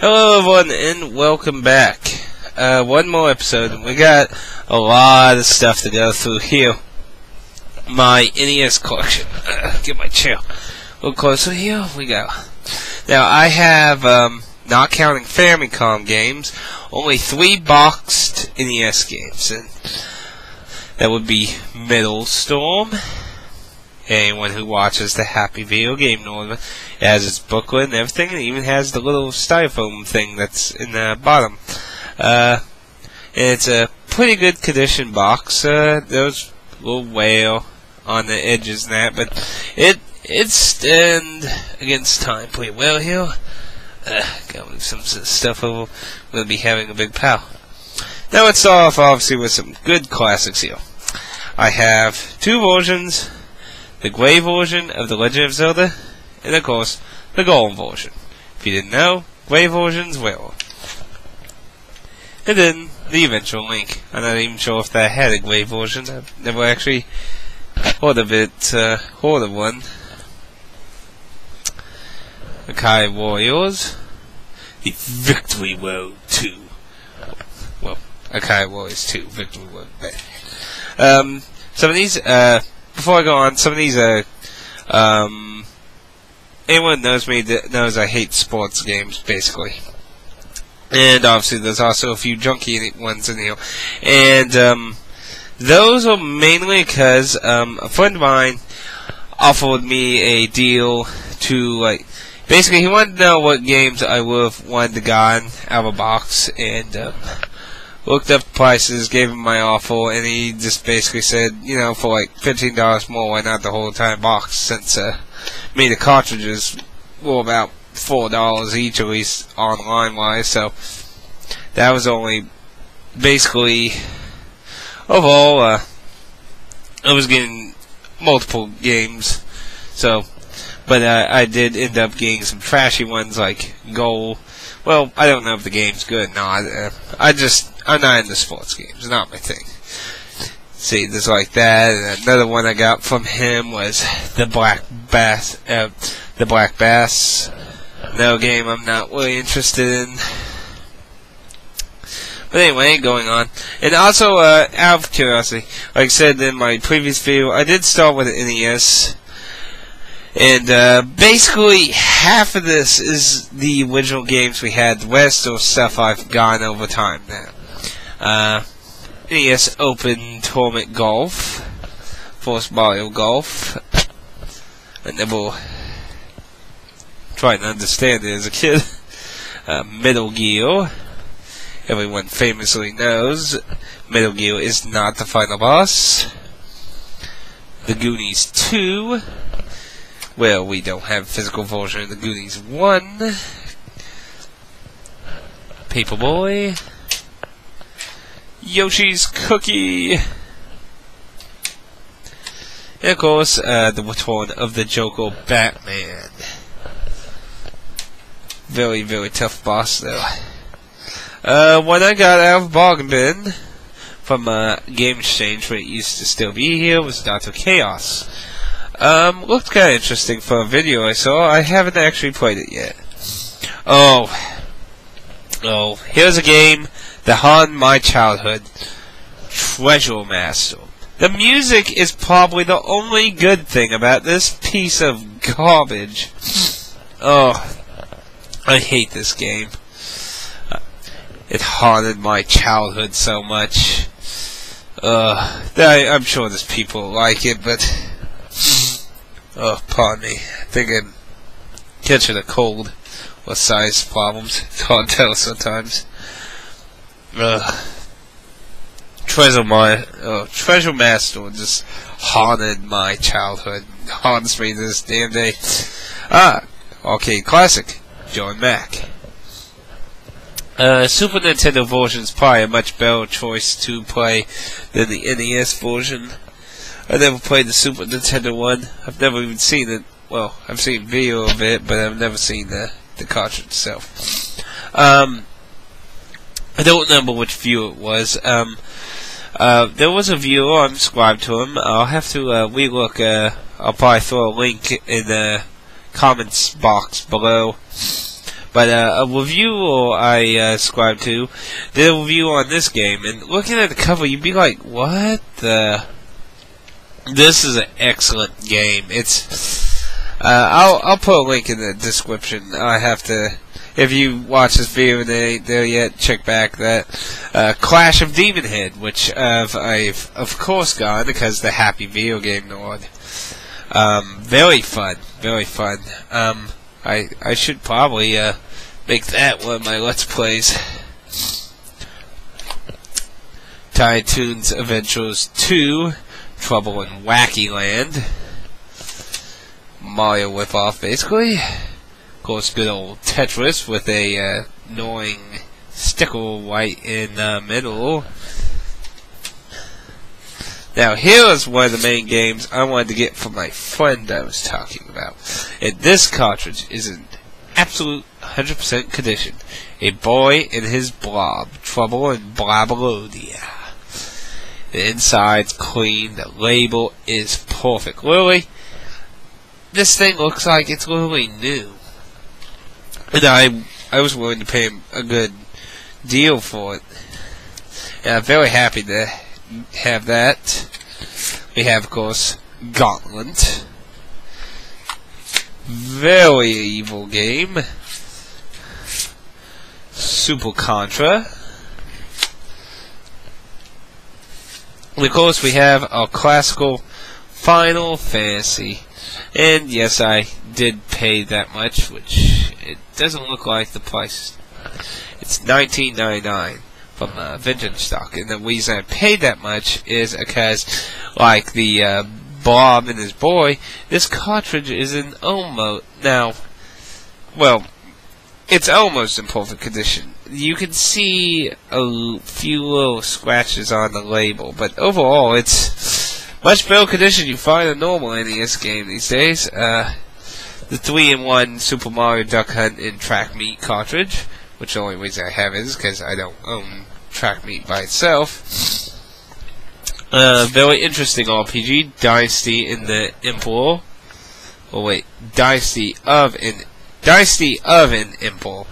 Hello everyone and welcome back. One more episode and we got a lot of stuff to go through here. My NES collection. Get my chair a little closer. Here we go. Now I have, not counting Famicom games, only 3 boxed NES games. And that would be Metal Storm. Anyone who watches the Happy Video Game knows it has its booklet and everything, and it even has the little styrofoam thing that's in the bottom. And it's a pretty good condition box. There's a little wear on the edges and that, but it stands against time pretty well here. Gotta move some stuff over. We're gonna be having a big pal. Now let's start off obviously with some good classics here. I have 2 versions. The gray version of The Legend of Zelda, and of course, the gold version. If you didn't know, gray version's rarer. And then, the eventual Link. I'm not even sure if that had a gray version. I've never actually heard of it, heard of one. Atari Warriors. The Victory Road 2. Well, Atari Warriors 2, Victory Road. Some of these, before I go on, some of these anyone who knows me knows I hate sports games, basically. And obviously there's also a few junky ones in here. And those are mainly because a friend of mine offered me a deal to, like, basically he wanted to know what games I would have wanted to get out of a box, and looked up the prices, gave him my offer, and he just basically said, you know, for like $15 more, why not the whole entire box, since me, the cartridges were about $4 each, at least online-wise, so that was only, basically, overall, I was getting multiple games, so, but I did end up getting some trashy ones, like Goal. Well, I don't know if the game's good or not. I'm not into sports games. It's not my thing. See, there's like that. And another one I got from him was the Black Bass. No game I'm not really interested in. But anyway, going on. And also, out of curiosity, like I said in my previous video, I did start with an NES. And basically half of this is the original games we had. The rest are stuff I've gotten over time now. NES Open Tournament Golf, Force Mario Golf. I never tried to understand it as a kid. Metal Gear. Everyone famously knows Metal Gear is not the final boss. The Goonies 2. Well, we don't have a physical version of the Goonies 1. Paperboy. Yoshi's Cookie. And of course, the return of the Joker Batman. Very, very tough boss, though. When I got out of bargain bin from Game Exchange, where it used to still be here, was Dr. Chaos. Looked kind of interesting for a video I saw. I haven't actually played it yet. Oh, here's a game that haunted my childhood. Treasure Master. The music is probably the only good thing about this piece of garbage. Oh, I hate this game. It haunted my childhood so much. I'm sure there's people who like it, but oh, pardon me. I think I'm catching a cold or size problems. It's hard to tell sometimes. Treasure Master just haunted my childhood. Haunts me this damn day. Arcade classic. John Mac. Super Nintendo version is probably a much better choice to play than the NES version. I never played the Super Nintendo one. I've never even seen it. Well, I've seen video of it, but I've never seen the cartridge itself. I don't remember which viewer it was. There was a viewer, I'm subscribed to him. I'll have to relook. I'll probably throw a link in the comments box below. But a reviewer I subscribed to did a review on this game, and looking at the cover, you'd be like, "What the?" This is an excellent game. It's I'll put a link in the description. I have to. If you watch this video and it ain't there yet, check back that Clash of Demon Head, which I've of course gone because the Happy Video Game Nerd. Very fun, very fun. I should probably make that one of my Let's Plays. Tiny Toons Adventures 2, Trouble in Wacky Land. Mario ripoff, basically. Of course, good old Tetris with a annoying sticker right in the middle. Now, here's one of the main games I wanted to get from my friend I was talking about. And this cartridge is in absolute 100% condition. A Boy and His Blob, Trouble in Blabolodia. The inside's clean, the label is perfect. Literally, this thing looks like it's literally new. And I was willing to pay him a good deal for it. And I'm very happy to have that. We have, of course, Gauntlet. Very evil game. Super Contra. And of course, we have our classical Final Fantasy. And yes, I did pay that much, which it doesn't look like the price. It's $19.99 from vintage stock, and the reason I paid that much is because, like the Bob and His Boy, this cartridge is in almost it's almost in perfect condition. You can see a few little scratches on the label, but overall, it's much better condition you find a normal NES game these days. The 3-in-1 Super Mario Duck Hunt and Track Meet cartridge, which the only reason I have is because I don't own Track Meet by itself. Very interesting RPG, Dynasty in the Emperor. Oh wait, Dynasty of an Emperor.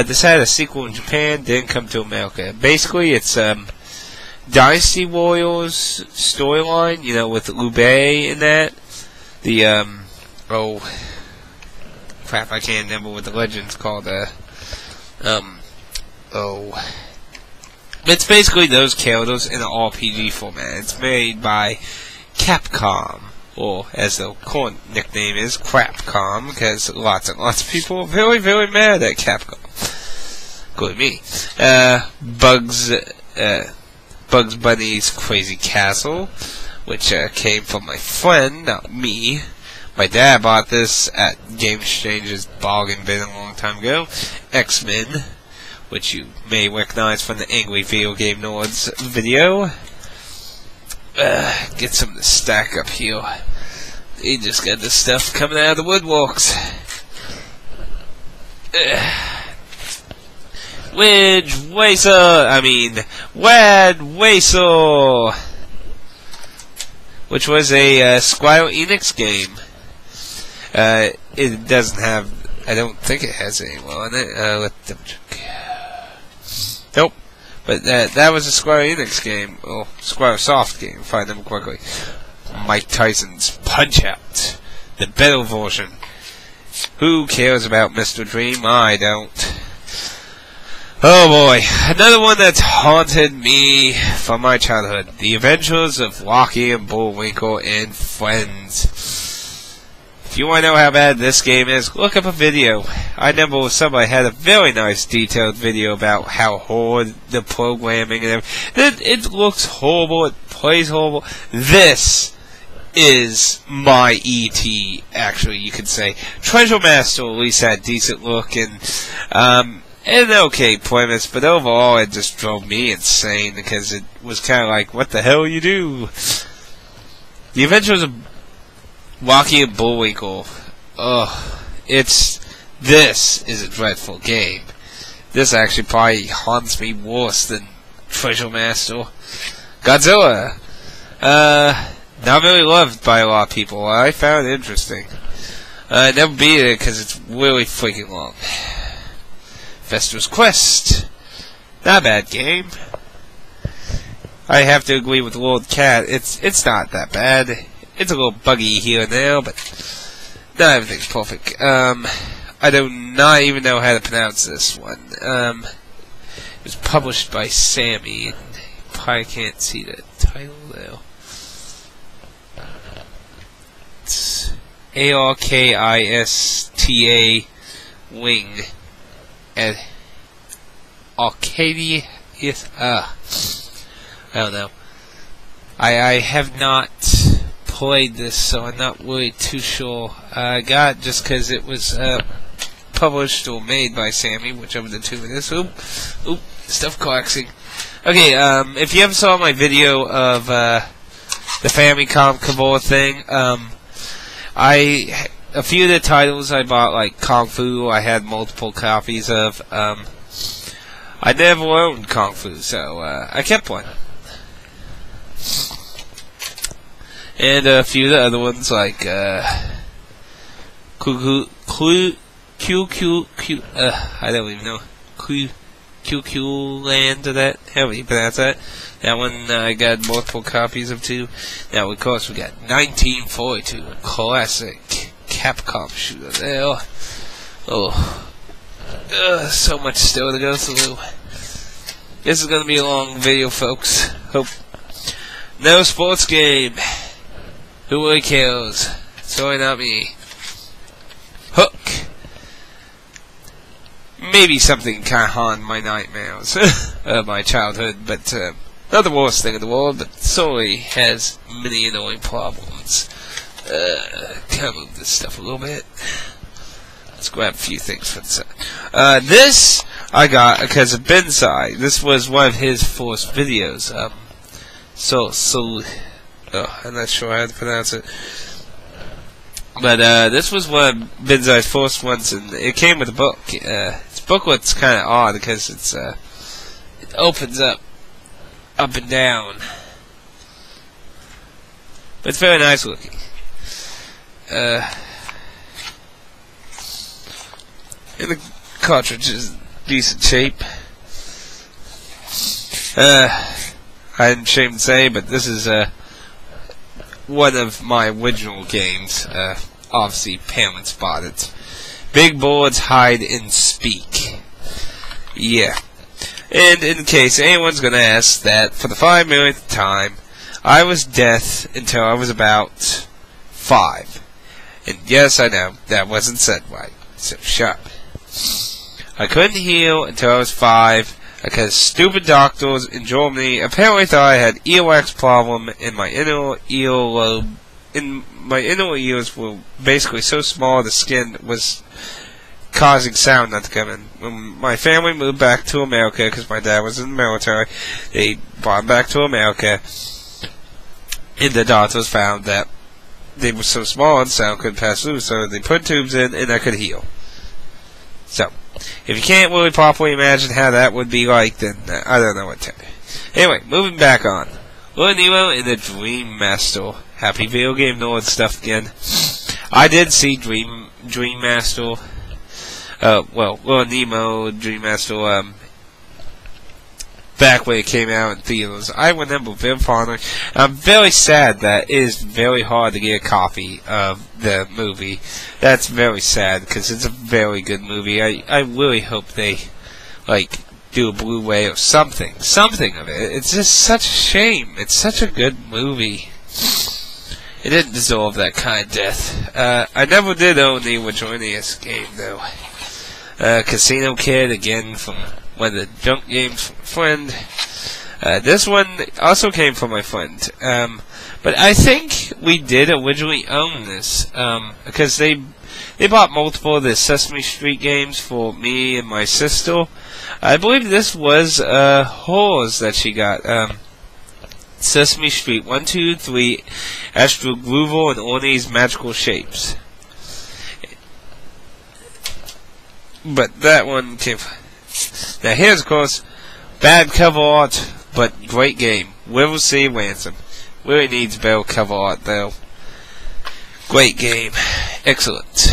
This had a sequel in Japan, didn't come to America. Basically, it's Dynasty Warriors storyline, you know, with Liu Bei in that. The oh crap, I can't remember what the legend's called. It's basically those characters in an RPG format. It's made by Capcom, or as the current nickname is, Crapcom, because lots and lots of people are very, very mad at Capcom. Including me. Bugs Bunny's Crazy Castle, which came from my friend, not me. My dad bought this at Game Exchange's bargain bin a long time ago. X-Men, which you may recognize from the Angry Video Game Nerds video. Get some of the stack up here. He just got this stuff coming out of the woodworks. Wad Racer, which was a Square Enix game. It doesn't have, I don't think it has anyone on it. Let them check. Nope. But that was a Square Enix game, or Square Soft game, if I remember correctly. Mike Tyson's Punch-Out, the better version. Who cares about Mr. Dream? I don't. Oh boy, another one that's haunted me from my childhood. The Adventures of Rocky and Bullwinkle and Friends. If you want to know how bad this game is, look up a video. I remember somebody had a very nice detailed video about how horrid the programming and everything. It looks horrible, it plays horrible. This is my E.T., actually, you could say. Treasure Master at least had decent look and an okay premise, but overall it just drove me insane because it was kind of like, what the hell you do? The Adventures of Rocky and Bullwinkle. This is a dreadful game. This actually probably haunts me worse than Treasure Master. Godzilla. Not really loved by a lot of people. I found it interesting. I never beat it because it's really freaking long. Fester's Quest. Not a bad game. I have to agree with Lord Cat. It's not that bad. It's a little buggy here and there, but not everything's perfect. I do not even know how to pronounce this one. It was published by Sammy, and you probably can't see the title though. It's ARKISTA Wing. And Arcadia is I don't know. I have not played this, so I'm not really too sure. I got it just because it was published or made by Sammy, whichever the two it is. Oop, stuff collapsing. Okay, if you ever saw my video of the Famicom Cabal thing, a few of the titles I bought, like Kung Fu, I had multiple copies of. I never owned Kung Fu, so I kept one. And a few of the other ones, like QQ, I don't even know, QQ Land, or that, how do you pronounce that? That one I got multiple copies of too. Now, of course, we got 1942, classic Capcom shooter there. So much still to go through. This is gonna be a long video, folks. Hope. No sports game. Who really cares? Sorry, not me. Hook. Maybe something kind of haunt my nightmares of my childhood, but not the worst thing in the world, but sorry has many annoying problems. Kind of move this stuff a little bit. Let's grab a few things from the side. This I got because of Bensai. This was one of his first videos. I'm not sure how to pronounce it. But this was one of Bensai's first ones, and it came with a book. This booklet's kind of odd because it's it opens up and down. But it's very nice looking. And the cartridge is in decent shape. I'm ashamed to say, but this is one of my original games. Obviously, parents bought it. Big Boards Hide and Speak. Yeah. And in case anyone's gonna ask, that for the 5 millionth time, I was deaf until I was about 5. And yes, I know, that wasn't said right. So shut up. I couldn't heal until I was 5 because stupid doctors in Germany apparently thought I had earwax problem in my inner earlobe. My inner ears were basically so small the skin was causing sound not to come in. When my family moved back to America, because my dad was in the military, they brought him back to America, and the doctors found that they were so small and sound couldn't pass through, so they put tubes in and I could heal. So, if you can't really properly imagine how that would be like, then I don't know what to tell you. Anyway, moving back on. Little Nemo and the Dream Master. Happy video game nerd stuff again. I did see Dream Master. Little Nemo, Dream Master, back when it came out in theaters. I remember very fondly. I'm very sad that it is very hard to get a copy of the movie. That's very sad, because it's a very good movie. I really hope they, do a Blu-ray or something of it. It's just such a shame. It's such a good movie. It didn't deserve that kind of death. I never did own the original NES game, though. Casino Kid, again, from one of the junk games from a friend. This one also came from my friend. But I think we did originally own this, because they bought multiple of the Sesame Street games for me and my sister. I believe this was hers that she got. Sesame Street 1, 2, 3, Astro Groover, and Orney's Magical Shapes. But that one came. Now here's, of course, bad cover art, but great game. River City Ransom. Really needs better cover art, though. Great game. Excellent.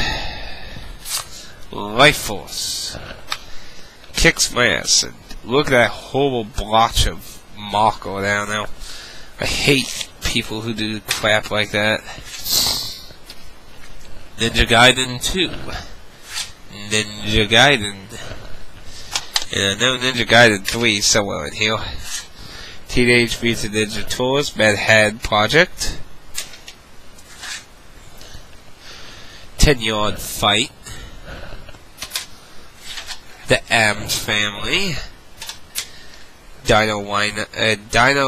Life Force. kicks my ass. And look at that horrible blotch of Marco down now. I hate people who do crap like that. Ninja Gaiden 2. Ninja Gaiden. And I know Ninja Gaiden 3 somewhere in here. Teenage Mutant Ninja Turtles, Mad Hatter Project. 10-Yard Fight. The Addams Family. Dino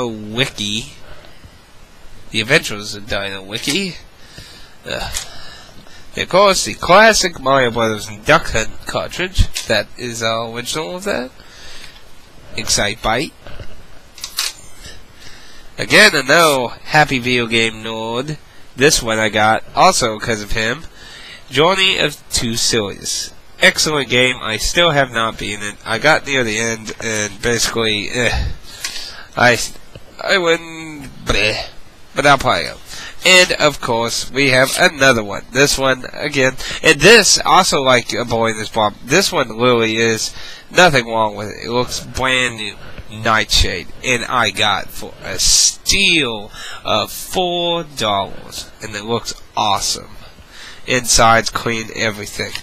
Wiki. The Adventures of Dino Wiki. Of course, the classic Mario Brothers and Duck Hunt cartridge. That is our original of that. Excitebike. Again, another happy video game nerd. This one I got also because of him. Journey of Two Sillies. Excellent game. I still have not beaten it. I got near the end and basically, I wouldn't, but I'll probably go. And of course, we have another one. This one again, and this also like avoiding this bomb. This one literally is nothing wrong with it. It looks brand new. Nightshade, and I got for a steal of $4, and it looks awesome. Inside's clean, everything.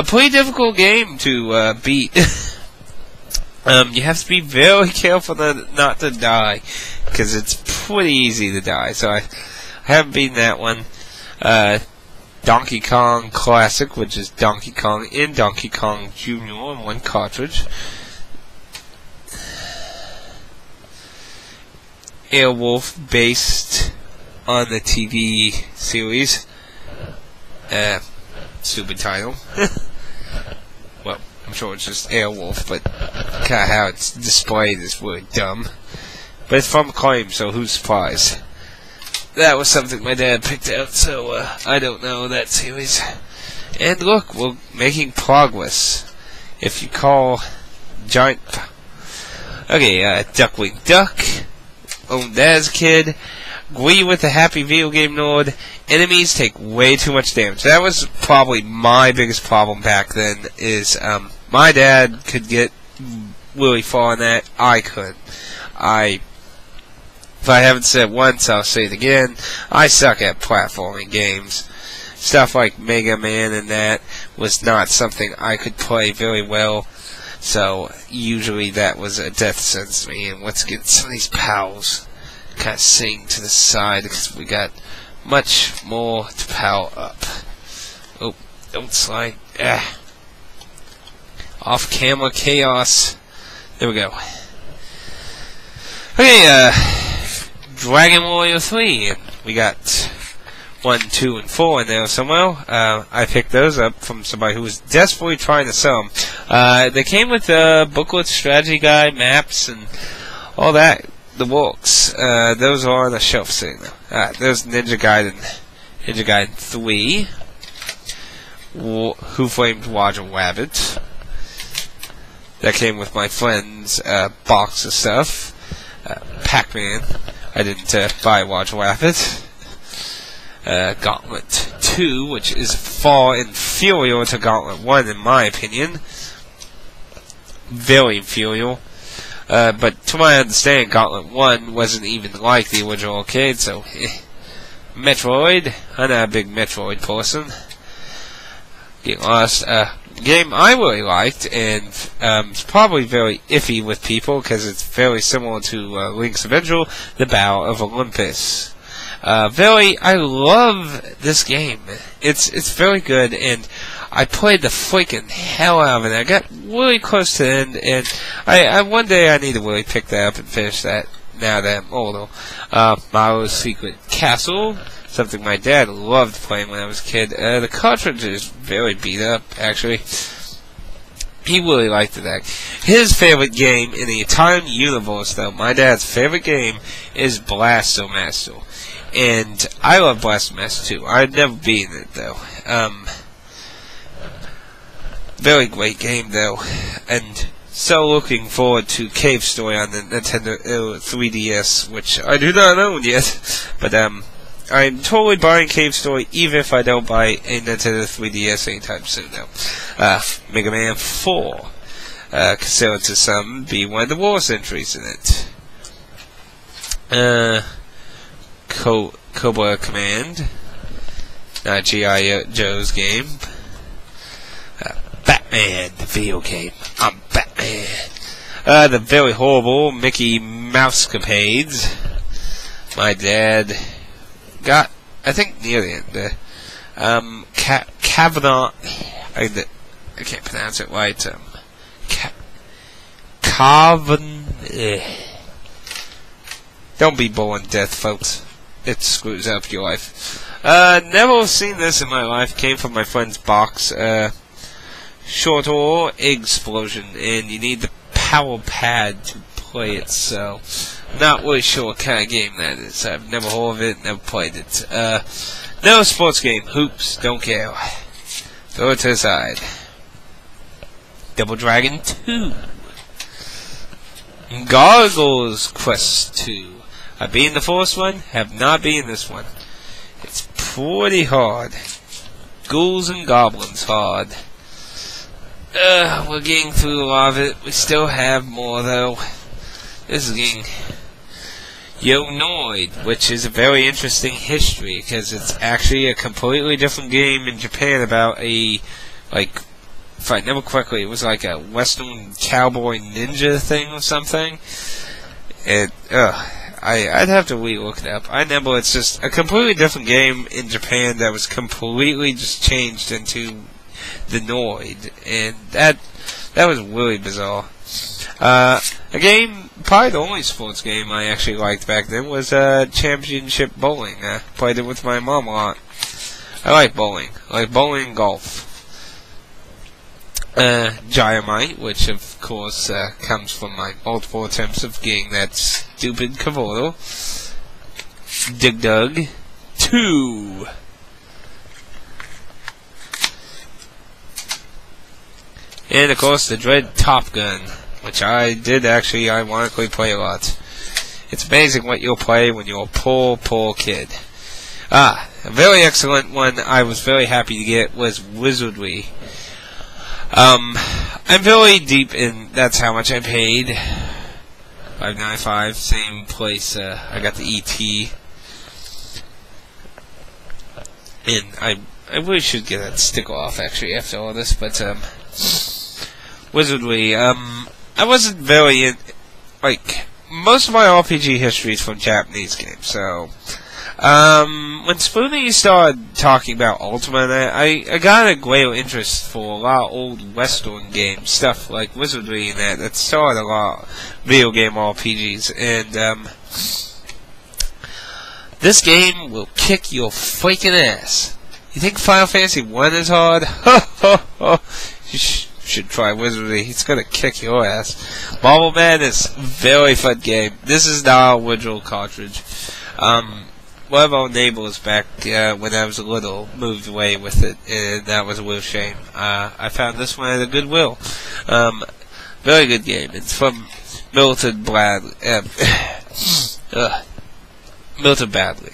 Pretty difficult game to beat. You have to be very careful not to die, because it's pretty easy to die. So I haven't beaten that one. Donkey Kong Classic, which is Donkey Kong and Donkey Kong Jr. in one cartridge. Airwolf, based on the TV series. Stupid title. Well, I'm sure it's just Airwolf, but kind of how it's displayed is really dumb. But it's from Acclaim, so who's surprised? That was something my dad picked out, so I don't know that series. And look, we're making progress. If you call Giant... Okay, Duckling Duck. Owned that as a kid. Agree with the happy video game nerd. Enemies take way too much damage. That was probably my biggest problem back then, is my dad could get really far on that. I couldn't. If I haven't said it once, I'll say it again. I suck at platforming games. Stuff like Mega Man and that was not something I could play very well. So, usually that was a death sentence to me. And let's get some of these pals kind of sitting to the side, because we got much more to power up. Oh, don't slide. Off-camera chaos. There we go. Okay, Dragon Warrior 3. We got 1, 2, and 4 in there somewhere. I picked those up from somebody who was desperately trying to sell them. They came with a booklet, strategy guide, maps, and all that. The works. Those are on the shelf sitting there. There's Ninja Gaiden. Ninja Gaiden 3. Who Framed Roger Rabbit. That came with my friend's box of stuff. Pac-Man. I didn't buy Roger Rabbit. Gauntlet 2, which is far inferior to Gauntlet 1 in my opinion. Very inferior. But to my understanding, Gauntlet 1 wasn't even like the original arcade, so Metroid. I'm not a big Metroid person. Get lost. Game I really liked, and it's probably very iffy with people because it's very similar to Link's Adventure, The Battle of Olympus. I love this game. It's very good, and I played the freaking hell out of it. I got really close to the end, and one day I need to really pick that up and finish that now that I'm older. Mario's Secret Castle, something my dad loved playing when I was a kid. The cartridge is very beat up, actually. He really liked it. His favorite game in the entire universe, though, my dad's favorite game, is Blaster Master. And I love Blaster Master too. I've never beaten it, though. Very great game, though. And so looking forward to Cave Story on the Nintendo 3DS, which I do not own yet. But I'm totally buying Cave Story, even if I don't buy a Nintendo 3DS anytime soon, though. Mega Man 4. considered to some be one of the worst entries in it. Cobra Command, not G.I. Joe's game. Batman, the video game. I'm Batman. The very horrible Mickey Mousecapades. My dad got, I think, near the end. Kavanaugh. I can't pronounce it right. Don't be born death, folks. It screws up your life. Never seen this in my life. Came from my friend's box. Short or explosion, and you need the power pad to play it, so not really sure what kind of game that is. I've never heard of it, never played it. No sports game, hoops, don't care. Throw it to the side. Double Dragon 2. Gargoyle's Quest 2. I've been the first one, have not been this one. It's pretty hard. Ghouls and goblins hard. We're getting through a lot of it. We still have more, though. This is getting Yonoid, which is a very interesting history, because it's actually a completely different game in Japan about a, like, if I remember correctly, it was like a Western cowboy ninja thing or something. And, I'd have to re-look it up. I remember it's just a completely different game in Japan that was completely just changed into the Noid, and that was really bizarre. A game, probably the only sports game I actually liked back then was Championship Bowling. I played it with my mom a lot. I like bowling. I like bowling and golf. Gyromite, which of course comes from my multiple attempts of getting that stupid Cavoodle. Dig Dug 2. And of course the dread Top Gun, which I did actually ironically play a lot. It's amazing what you'll play when you're a poor kid. A very excellent one I was very happy to get was Wizardry. I'm very deep in, that's how much I paid. $5.95, same place I got the ET. And I really should get that sticker off actually after all this, but Wizardry, I wasn't very in, like, most of my RPG history is from Japanese games, so, when Spoonie started talking about Ultima, I got a great interest for a lot of old Western game stuff, like Wizardry and that started a lot of video game RPGs, and, this game will kick your freaking ass. You think Final Fantasy 1 is hard? You should try Wizardry. It's gonna kick your ass. Marble Madness, very fun game. This is not a original cartridge. One of our neighbors back when I was little moved away with it, and that was a real shame. I found this one at a Goodwill. Very good game. It's from Milton Bradley. Milton Bradley.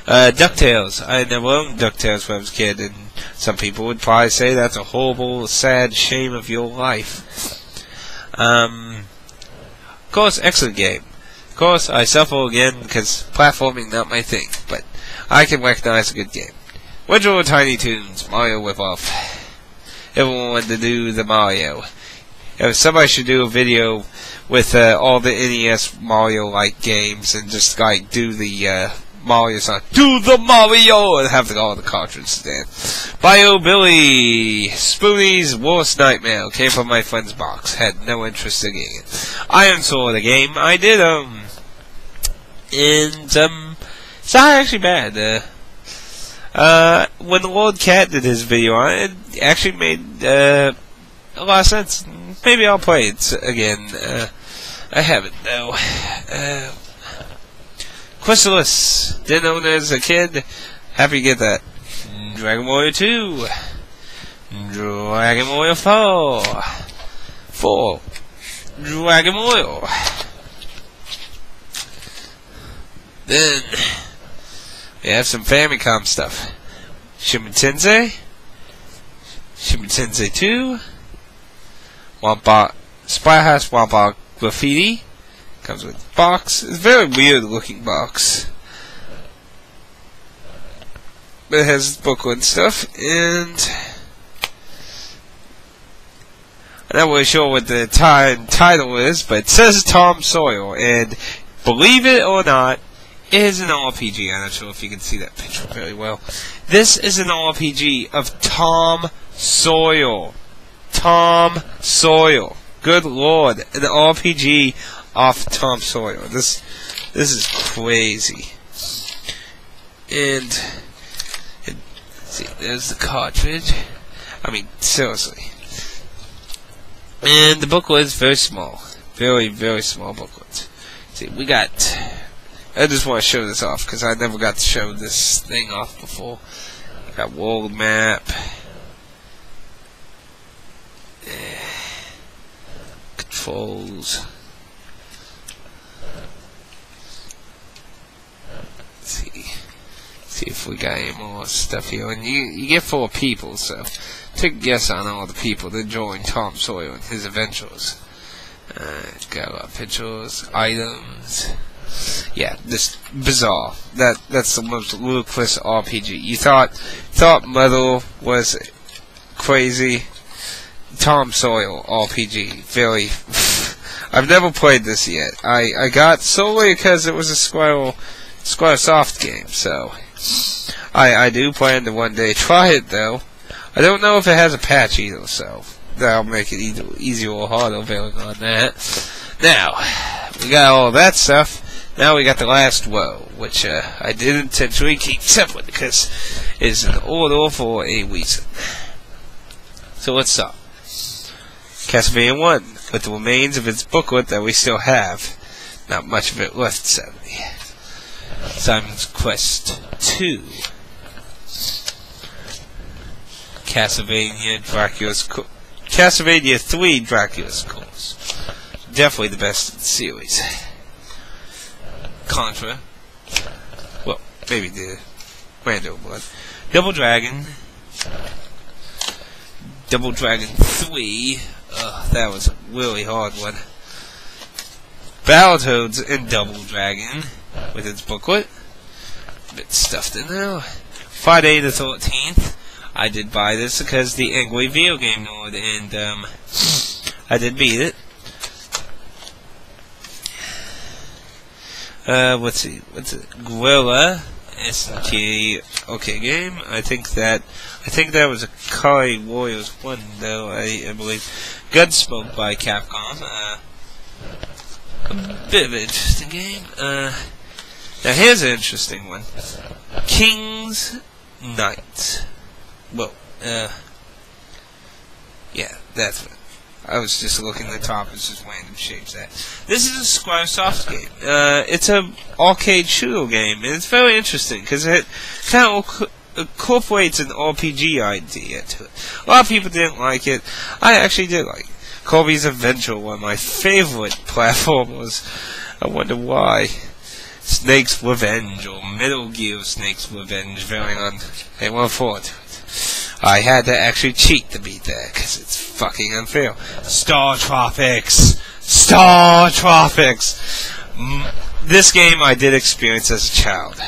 DuckTales. I never owned DuckTales when I was a kid, and some people would probably say that's a horrible, sad shame of your life. Of course, excellent game. Of course, I suffer again because platforming not my thing, but I can recognize a good game. Original Tiny Toons, Mario Whip-Off. Everyone wanted to do the Mario. Somebody should do a video with all the NES Mario-like games and just like do the Mario song. Do the Mario! And have all the cartridges then. Bio Billy, Spoonie's worst nightmare. Came from my friend's box. Had no interest in getting it. Iron Sword, a game I did own. And, it's not actually bad. When the Lord Cat did his video on it, it actually made, a lot of sense. Maybe I'll play it again. I haven't, though. Chrysalis. Didn't own it as a kid. Happy to get that. Dragon Warrior 2. Dragon Warrior 4. Dragon Warrior. Then, we have some Famicom stuff. Shin Tensei 2. Splatterhouse Womp Graffiti. Comes with a box. It's a very weird looking box. But it has booklet and stuff, and I'm not really sure what the title is, but it says Tom Sawyer, and believe it or not, it is an RPG. I'm not sure if you can see that picture very well. This is an RPG of Tom Sawyer. Tom Sawyer. Good lord, an RPG off Tom Sawyer. This is crazy. And see, there's the cartridge. I mean, seriously. And the booklet is very small. Very, very small booklet. See, we got... I just want to show this off, because I never got to show this thing off before. We got world map. Controls. See if we got any more stuff here. And you get 4 people, so take a guess on all the people that joined Tom Sawyer in his adventures. Got a lot of pictures, items. Yeah, this bizarre. That's the most ludicrous RPG. You thought Metal was crazy. Tom Sawyer RPG, very. I've never played this yet. I got solely because it was a Squaresoft game, so I do plan to one day try it though. I don't know if it has a patch either, so that'll make it either easier or harder building on that. Now, we got all that stuff. Now we got the last row, which I did intentionally keep separate because it's an order for a reason. So let's start. Castlevania 1, with the remains of its booklet that we still have. Not much of it left, sadly. Simon's Quest 2. Castlevania 3 Dracula's Curse. Definitely the best in the series. Contra. Well, maybe the random one. Double Dragon. Double Dragon 3. That was a really hard one. Battletoads and Double Dragon with its booklet. A bit stuffed in there. Friday the 13th. I did buy this because the Angry Video Game Nerd, and I did beat it. What's it? Gorilla SNK okay game. I think that was a Kai Warriors 1 though, I believe. Gunsmoke by Capcom. A bit of an interesting game. Now here's an interesting one. King's Knight. Well, yeah, that's it. I was just looking at the top, it's just random shapes that. This is a Squaresoft game. It's an arcade shooter game, and it's very interesting, because it kind of incorporates an RPG idea to it. A lot of people didn't like it. I actually did like it. Kirby's Adventure, one of my favorite platformers. I wonder why. Snake's Revenge, or Metal Gear Snake's Revenge, very on. They went forward to it. I had to actually cheat to beat that, because it's fucking unfair. Star Tropics! Star Tropics! This game I did experience as a child.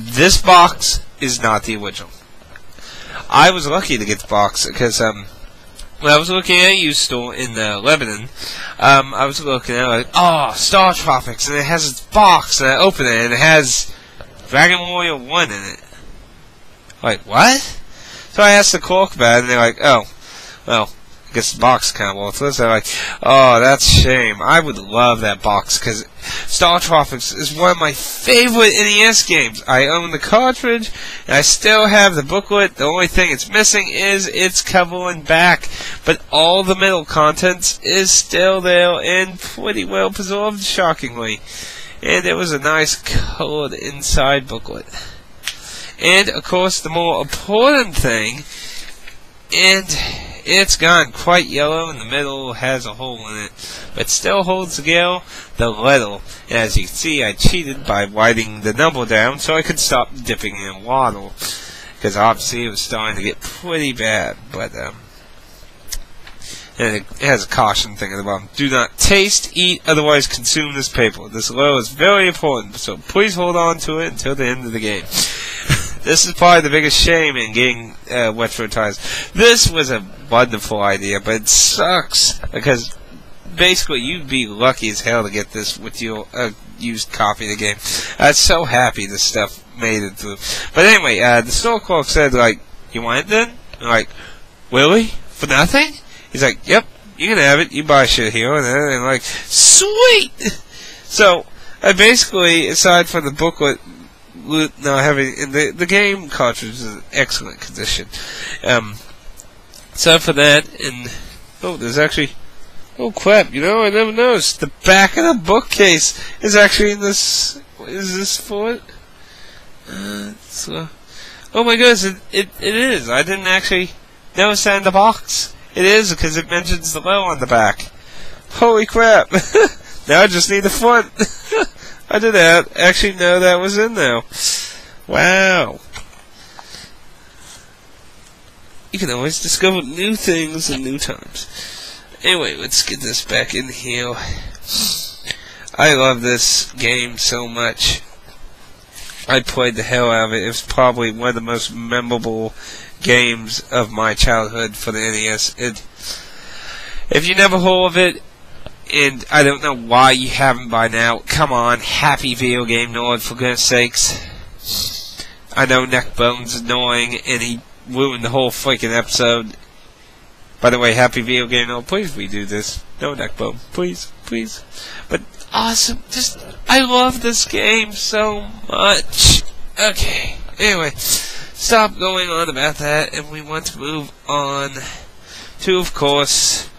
This box is not the original. I was lucky to get the box, because, when I was looking at a used store in Lebanon, I was looking at like, oh, Star Tropics, and it has its box, and I open it, and it has Dragon Warrior 1 in it. Like, what? So I asked the clerk about it, and they're like, oh, well, I guess the box is kind of worthless. They're like, oh, that's a shame. I would love that box, because Star Tropics is one of my favorite NES games. I own the cartridge, and I still have the booklet. The only thing it's missing is its cover and back. But all the middle contents is still there, and pretty well preserved, shockingly. And it was a nice colored inside booklet. And, of course, the more important thing, and it's gone quite yellow, in the middle has a hole in it, but still holds together, the letter. And as you can see, I cheated by writing the number down so I could stop dipping in water, because obviously it was starting to get pretty bad. But, And it has a caution thing at the bottom. Do not taste, eat, otherwise consume this paper. This law is very important, so please hold on to it until the end of the game. This is probably the biggest shame in getting retro ties. This was a wonderful idea, but it sucks because basically you'd be lucky as hell to get this with your used copy of the game. I'm so happy this stuff made it through. But anyway, the store clerk said, like, you want it then? I'm like, really? For nothing? He's like, yep, you can have it. You buy shit here. And I'm like, sweet! So, I basically, aside from the booklet, not having, the game cartridge is in excellent condition. Aside for that, and, oh, there's actually, oh crap, you know, I never noticed. The back of the bookcase is actually in this, is this for it? Oh my goodness, it is. I didn't actually notice that in the box. It is, because it mentions the logo on the back. Holy crap. Now I just need the front. I didn't actually know that was in there. Wow. You can always discover new things in new times. Anyway, let's get this back in here. I love this game so much. I played the hell out of it. It was probably one of the most memorable games of my childhood for the NES. If you never heard of it, and I don't know why you haven't by now, come on, happy video game nerd, for goodness sakes. I know Neckbone's annoying, and he ruined the whole freaking episode. By the way, happy video game nerd, please redo this. No Neckbone, please, please. But awesome, I love this game so much. Okay, anyway, stop going on about that, and we want to move on to, of course,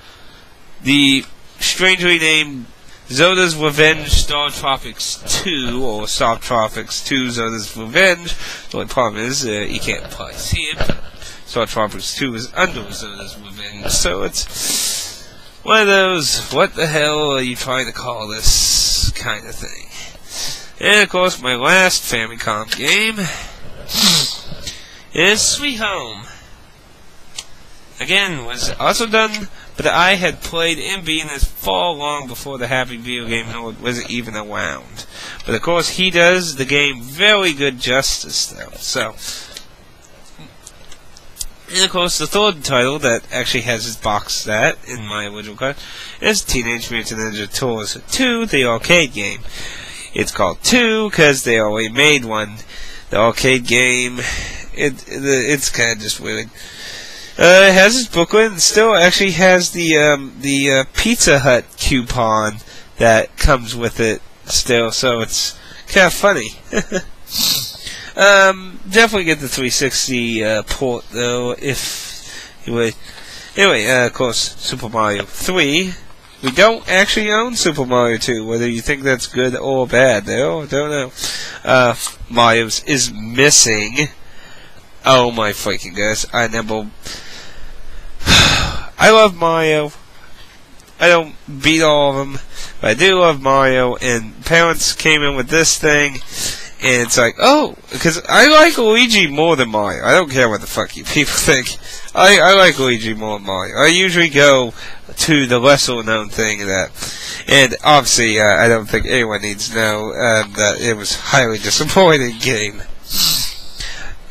the strangely named Zoda's Revenge Star Tropics 2, or Star Tropics 2 Zoda's Revenge. The only problem is, you can't probably see it. Star Tropics 2 is under Zoda's Revenge, so it's one of those, what the hell are you trying to call this kind of thing. And of course, my last Famicom game is Sweet Home. Again, was also done, but I had played and beaten this far long before the Happy Video Game Nerd was even around. But of course, he does the game very good justice, though. So, and of course, the third title that actually has his box set in my original card is Teenage Mutant Ninja Turtles 2, the arcade game. It's called 2 because they already made one. The arcade game, it's kind of just weird. It has its booklet and still actually has the Pizza Hut coupon that comes with it still, so it's kind of funny. Definitely get the 360 port though, if you would. Anyway, of course, Super Mario 3. We don't actually own Super Mario 2, whether you think that's good or bad. Don't know. Mario's is missing. Oh my freaking goodness! I love Mario. I don't beat all of them, but I do love Mario. And parents came in with this thing, and it's like, oh, because I like Luigi more than Mario. I don't care what the fuck you people think. I like Luigi more than Mario. I usually go to the lesser known thing of that. And obviously, I don't think anyone needs to know that it was a highly disappointing game.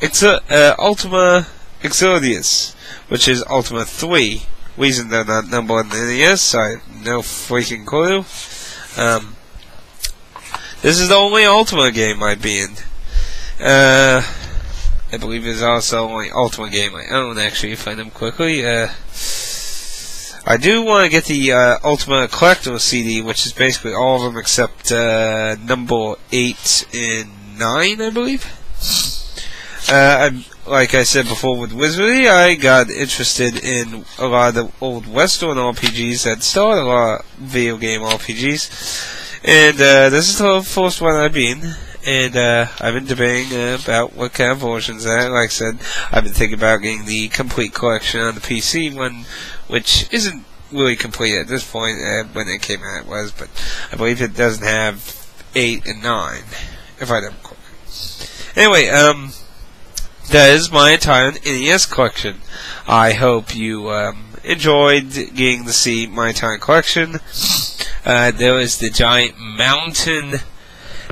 It's Ultima Exodius, which is Ultima 3. Reason they're not number one in the NES, I have no freaking clue. This is the only Ultima game I've been in. I believe it's also the only Ultima game I own, actually, if I know quickly. I do want to get the Ultima Collector CD, which is basically all of them except number 8 and 9, I believe. Like I said before with Wizardry, I got interested in a lot of the old Western RPGs that started a lot of video game RPGs. And this is the first one I've been. And I've been debating about what kind of versions of that. Like I said, I've been thinking about getting the complete collection on the PC one, which isn't really complete at this point. When it came out it was, but I believe it doesn't have 8 and 9, if I don't quote. Anyway, that is my entire NES collection. I hope you enjoyed getting to see my entire collection. There was the giant mountain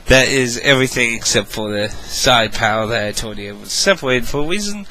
that is everything except for the side panel that I told you was separated for a reason.